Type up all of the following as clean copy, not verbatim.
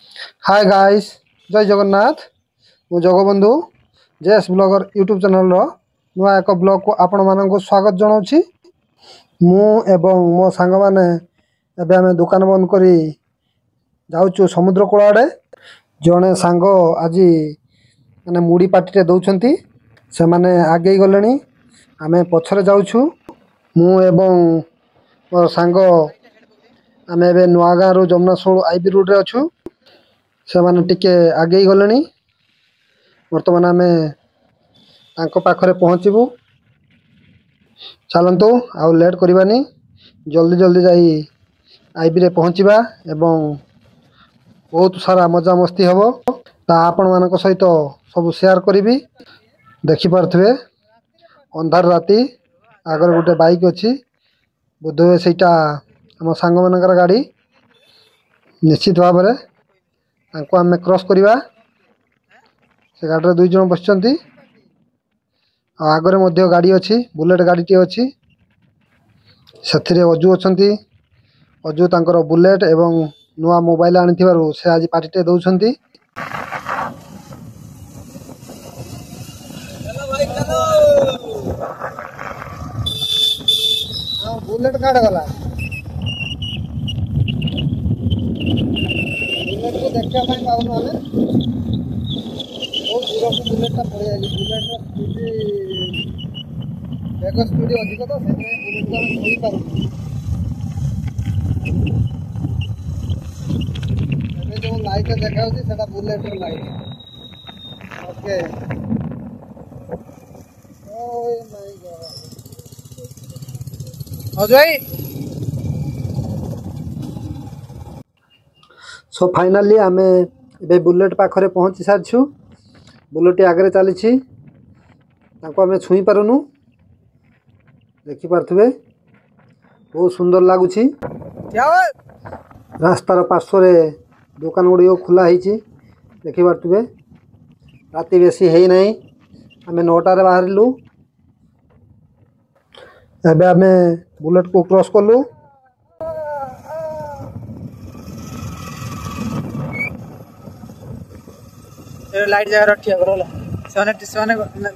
Hi guys, जय जगन्नाथ। मु Jagabandhu JS blogger YouTube channel नुआ एक ब्लॉग को आपण मानक स्वागत जनाऊँ। मु एवं मो सांग माने एबे आमे दुकान बंद करी जाउछु समुद्र कूल आड़े। जने सांग आज माने मुड़ी पार्टी दौरान से माने आगे गले आमे पछरे जाउछु। मु एवं मोर सांग आमे एबे नुआगाँ रु जमुना सोल आईबी रोड रे अछु। से माने टिके आगे गले बर्तमान आमे तांको पाखरे पहुँचबू। चलतु आउ लेट करबानी, जल्दी जल्दी जाई आईबी रे पहुँचवा एवं बहुत सारा मजा मस्ती हबो। ता आपण मानक सहित सब शेयर करी। देखि पारथुवे अंधार राती आगर गोटे बाइक अच्छी, बोधवे सेटा आम सांग मानकर गाड़ी। निश्चित भाव में तांको आमे क्रॉस करवा। से गाड़ी दुई जन बसचंती, आगरे मध्य गाड़ी अच्छी, बुलेट गाड़ी टी अच्छी। से अजू अच्छी, अजू तांकर बुलेट एवं नुआ मोबाइल आनी से आज पार्टी टे दौरान। बुलेट काट गला, बुलेट को देखा पाऊन आम बहुत दूर को बुलेट पड़े जाए। बुलेट बेग स्पीड अधिक तो से बुलेट को छुई पार। जो लाइट देखा बुलेट लाइट। ओके, अजय। सो फाइनाली आमे एबे बुलेट पाखरे पहुँची सारछु। बुलेट आगे चली आमे छुई पारुनु। देखि पारथुवे बहुत सुंदर लगुच। रास्तार पार्श्व दुकान गुड़ी खुला है। देखि पारथुवे राति बेसी है नहीं। आमे 9टार बाहरिलु। एबे आमे बुलेट को क्रॉस कलु। लाइट जगह रखिया करो ला सोने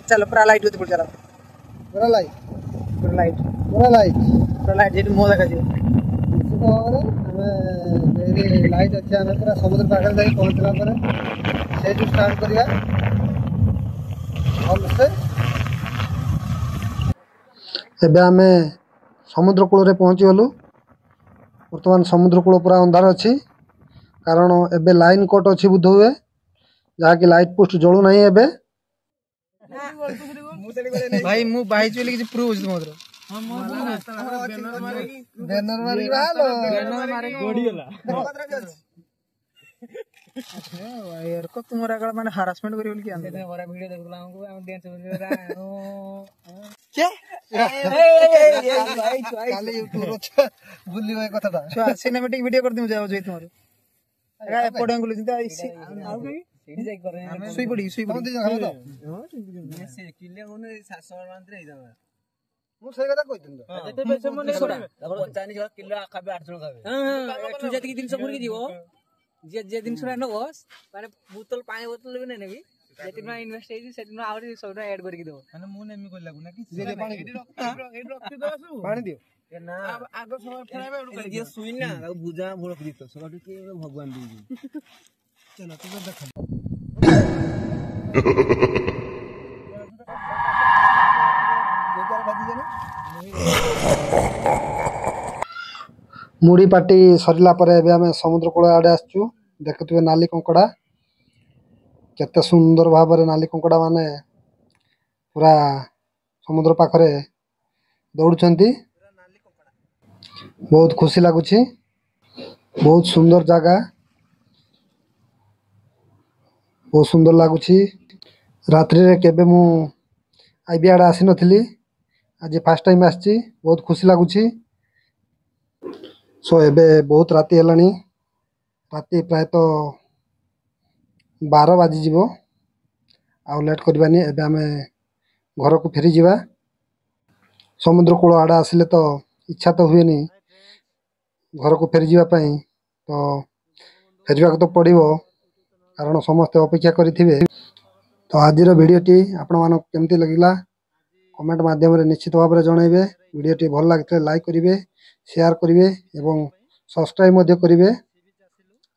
चलो पूरा लाइट होती पड़ चला पूरा लाइट पूरा लाइट पूरा लाइट पूरा लाइट जेटी मो देखा जी। निश्चित भाव में लाइट अच्छे आम पूरा समुद्र पाखे जाए पहुँचला से स्टार्ट करवा। एबे आमे समुद्र कूल पहुँची गलु। बर्तमान समुद्र कूल पूरा अंधार अच्छी, कारण एबे लाइन कट अच्छी बुध हुए, जहाँकि लाइट पोस्ट जलू नहीं। एबे भाई मु भाई चली किसी प्रूव होछ तुमरो बैनर मारी बालो मारे गोडी होला। अच्छा यार को तुम्हारा गळ माने हरासमेंट करी बोल की आंदे बरा वीडियो देखला हमको हम डांस क्या काले यूट्यूबर भूली भाई कथाटा छुआ सिनेमैटिक वीडियो कर दिम जाओ जे तुम्हारे एगा एपड एंगल जिंदा इसी आउ के सीडी जाई करे सुई पड़ी से किले होने 700 मानते ही जावा। मु सही कथा कहितन जते बेसे मने छोड़ा तबर 95 किलो खाबे 800 खाबे। हां तू जति दिन से मुर्गी जीवो जे दिन सुना न बस माने बोतल पानी बोतल भी नहीं नेबी जेति में इन्वेस्ट हेजी सेति में आउरी सबटा ऐड करके दो माने मु नेमी कोइ लागु ना कि जे पानी एडी रखि दसु पानी दियो ए ना आगो समय फेराबे एडु जे सुई ना आ बुजा भोलक दितो सबटु के भगवान दी। चलो तू देख मुड़ी पार्टी सरला आम समुद्र कूल आड़े आसचु। देखुए नाली कंकड़ा केते सुंदर भाव में नाली कंकड़ा माने पूरा समुद्र पाखरे दौड़ुचंती। बहुत खुशी लगुच, बहुत सुंदर जगह, बहुत सुंदर लगुच। रात्रि रे केबे मु आईबी आड़े आसी नथिली, आज फर्स्ट टाइम आसी, बहुत खुशी लगुच। सो एबे बहुत राति हेलानी, राति प्रायतः 12 बाजी जीवो। आउ लेट करबानी, एबे आमे घर को फेरी जीवा। समुद्र कूल आड़े आसिले तो इच्छा तो हुए नहीं घर को फेरी जीवा पाई, तो ଫେରିବାକୁ ତ ପଡ଼ିବ, କାରଣ ସମସ୍ତେ ଅପେକ୍ଷା କରିଥିବେ। ତ ଆଜିର ଭିଡ଼ିଓଟି ଆପଣମାନଙ୍କୁ କେମିତି ଲାଗିଲା କମେଣ୍ଟ ମାଧ୍ୟମରେ ନିଶ୍ଚିତ ଭାବରେ ଜଣାଇବେ। ଭିଡ଼ିଓଟି ଭଲ ଲାଗିଥିଲେ ଲାଇକ୍ କରିବେ, ସେୟାର କରିବେ ଏବଂ ସବସ୍କ୍ରାଇବ୍ ମଧ୍ୟ କରିବେ।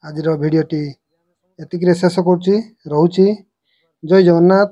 ଆଜିର ଭିଡ଼ିଓଟି ଏତିକିରେ ଶେଷ କରୁଛି। ରହୁଛି। ଜୟ ଜଗନ୍ନାଥ।